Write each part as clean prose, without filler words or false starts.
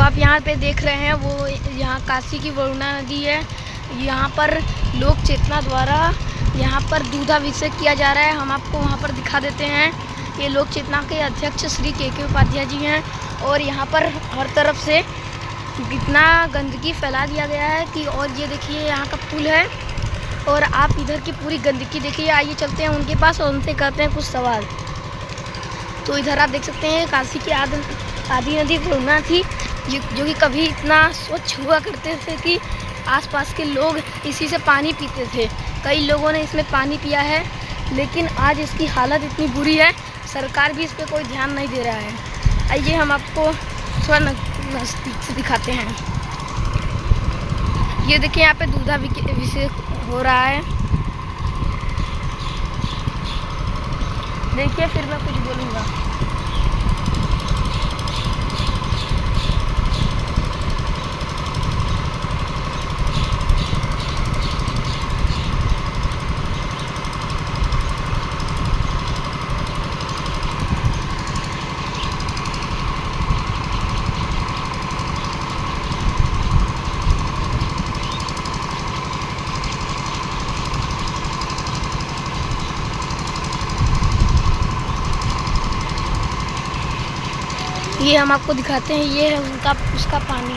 आप यहाँ पे देख रहे हैं वो यहाँ काशी की वरुणा नदी है। यहाँ पर लोक चेतना द्वारा यहाँ पर दूधाभिषेक किया जा रहा है। हम आपको वहाँ पर दिखा देते हैं। ये लोक चेतना के अध्यक्ष श्री के उपाध्याय जी हैं। और यहाँ पर हर तरफ से इतना गंदगी फैला दिया गया है कि, और ये देखिए यहाँ का पुल है और आप इधर की पूरी गंदगी देखिए। आइए चलते हैं उनके पास और उनसे करते हैं कुछ सवाल। तो इधर आप देख सकते हैं काशी की आदि नदी वरुणा थी, जो कि कभी इतना स्वच्छ हुआ करते थे कि आसपास के लोग इसी से पानी पीते थे। कई लोगों ने इसमें पानी पिया है, लेकिन आज इसकी हालत इतनी बुरी है, सरकार भी इस पर कोई ध्यान नहीं दे रहा है। आइए हम आपको थोड़ा नज़दीक से दिखाते हैं। ये देखिए यहाँ पे दूधाभिषेक हो रहा है। देखिए फिर मैं कुछ बोलूँगा। ये हम आपको दिखाते हैं। ये है उसका पानी,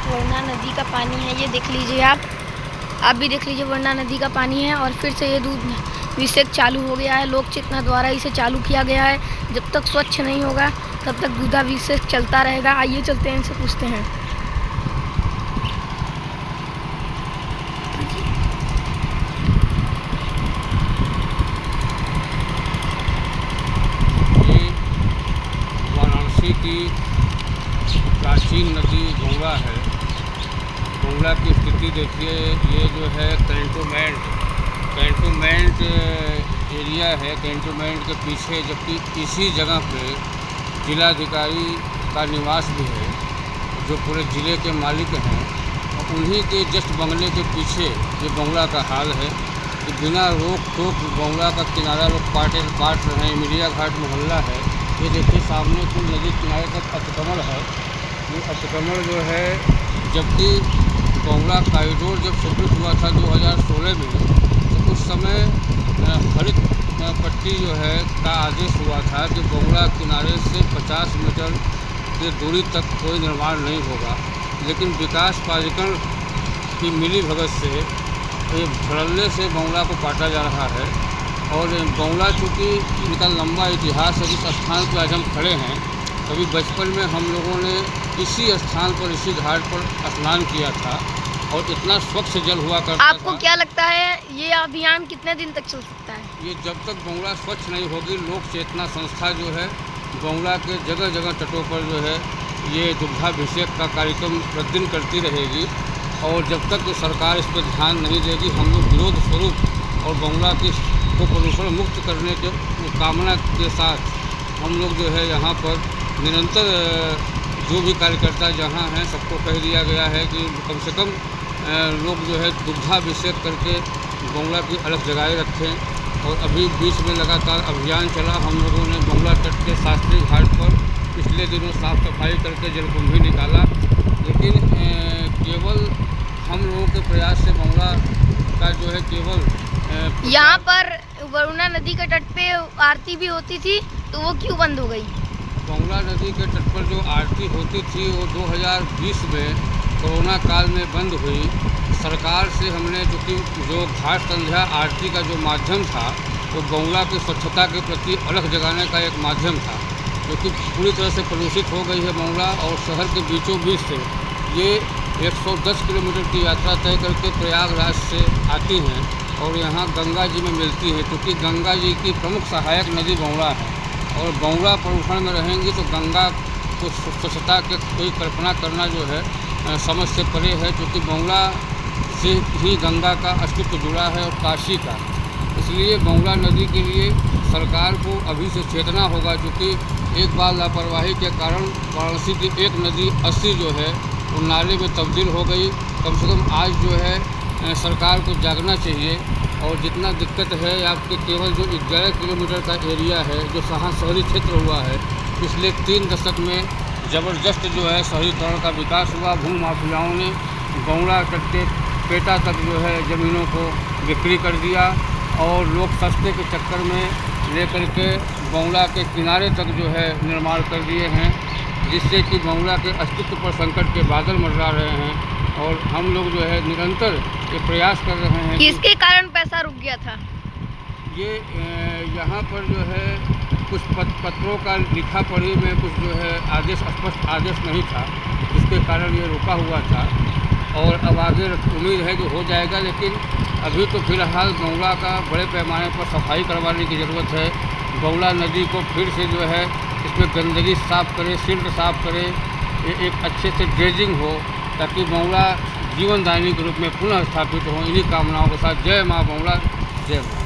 वरुणा नदी का पानी है। ये देख लीजिए आप भी देख लीजिए, वरुणा नदी का पानी है। और फिर से ये दूधाभिषेक चालू हो गया है। लोक चेतना द्वारा इसे चालू किया गया है। जब तक स्वच्छ नहीं होगा तब तक दूधाभिषेक चलता रहेगा। आइए चलते हैं, इनसे पूछते हैं। की प्राचीन नदी गंगा है। गंगा की स्थिति देखिए। ये जो है कैंटोनमेंट एरिया है। कैंटोनमेंट के पीछे, जबकि इसी जगह पे जिलाधिकारी का निवास भी है, जो पूरे ज़िले के मालिक हैं। और उन्हीं के जस्ट बंगले के पीछे ये गंगा का हाल है कि बिना रोक टोक गंगा का किनारा लोग काट रहे हैं। मिरिया घाट मोहल्ला है। ये देखिए सामने कुल नदी किनारे तक अतिक्रमण है। ये अतिक्रमण जो है, जबकि गंगा कॉरिडोर जब स्वीकृत हुआ था 2016 में, तो उस समय हरित पट्टी जो है का आदेश हुआ था कि गंगा किनारे से 50 मीटर की दूरी तक कोई निर्माण नहीं होगा। लेकिन विकास प्राधिकरण की मिली भगत से ये धड़ल्ले से गंगा को काटा जा रहा है। और गंगा चूँकि इनका लंबा इतिहास है। जिस स्थान पर आज हम खड़े हैं, कभी बचपन में हम लोगों ने इसी स्थान पर, इसी घाट पर स्नान किया था और इतना स्वच्छ जल हुआ करता था। आपको क्या लगता है ये अभियान कितने दिन तक चल सकता है? ये जब तक गंगा स्वच्छ नहीं होगी, लोक चेतना संस्था जो है गंगा के जगह जगह तटों पर जो है ये दुग्धाभिषेक का कार्यक्रम प्रतिदिन करती रहेगी। और जब तक सरकार इस पर ध्यान नहीं देगी, हम लोग विरोध स्वरूप और गंगा को प्रदूषण मुक्त करने के कामना के साथ हम लोग जो है यहाँ पर निरंतर जो भी कार्यकर्ता जहाँ हैं सबको कह दिया गया है कि कम से कम लोग जो है दुग्धाभिषेक करके गंगा की अलग जगह रखें। और अभी बीच में लगातार अभियान चला। हम लोगों ने गंगा तट के शास्त्री घाट पर पिछले दिनों साफ सफाई करके जलकुंभी निकाला। लेकिन केवल हम लोगों के प्रयास से गंगा का जो है केवल यहाँ पर वरुणा नदी के तट पे आरती भी होती थी, तो वो क्यों बंद हो गई? गंगा नदी के तट पर जो आरती होती थी वो 2020 में कोरोना काल में बंद हुई। सरकार से हमने जो घाट संध्या आरती का जो माध्यम था, वो गंगा की स्वच्छता के प्रति अलग जगाने का एक माध्यम था, जो कि पूरी तरह से प्रदूषित हो गई है गंगा। और शहर के बीचों बीच से ये 110 किलोमीटर की यात्रा तय करके प्रयागराज से आती हैं और यहाँ गंगा जी में मिलती है। क्योंकि गंगा जी की प्रमुख सहायक नदी गंगा है और गंगा प्रदूषण में रहेंगी तो गंगा को स्वच्छता के कोई कल्पना करना जो है समझ से परे है। क्योंकि गंगा से ही गंगा का अस्तित्व जुड़ा है और काशी का। इसलिए गंगा नदी के लिए सरकार को अभी से चेतना होगा। क्योंकि एक बार लापरवाही के कारण वाराणसी की एक नदी 80 जो है वो नाले में तब्दील हो गई। कम से कम आज जो है सरकार को जागना चाहिए। और जितना दिक्कत है आपके केवल जो 11 किलोमीटर का एरिया है, जो शहरी क्षेत्र हुआ है, पिछले 3 दशक में ज़बरदस्त जो है शहरीकरण का विकास हुआ। भू माफियाओं ने बंगला कट्टे पेटा तक जो है ज़मीनों को बिक्री कर दिया और लोग सस्ते के चक्कर में लेकर के बंगला के किनारे तक जो है निर्माण कर दिए हैं, जिससे कि बंगला के अस्तित्व पर संकट के बादल मंडरा रहे हैं। और हम लोग जो है निरंतर ये प्रयास कर रहे हैं। किसके कारण पैसा रुक गया था? ये यहाँ पर जो है कुछ पत्रों का लिखा पढ़ी में कुछ जो है आदेश स्पष्ट आदेश नहीं था, जिसके कारण ये रुका हुआ था। और अब आगे उम्मीद है कि हो जाएगा, लेकिन अभी तो फिलहाल बंगला का बड़े पैमाने पर सफाई करवाने की ज़रूरत है। बंगला नदी को फिर से जो है इसमें गंदगी साफ़ करे, सिल्ट साफ़ करे, एक अच्छे से ड्रेजिंग हो, ताकि बंगला जीवनदायिनी के रूप में पुनः स्थापित हो। इन्हीं कामनाओं के साथ जय माँ बंगला, जय माँ।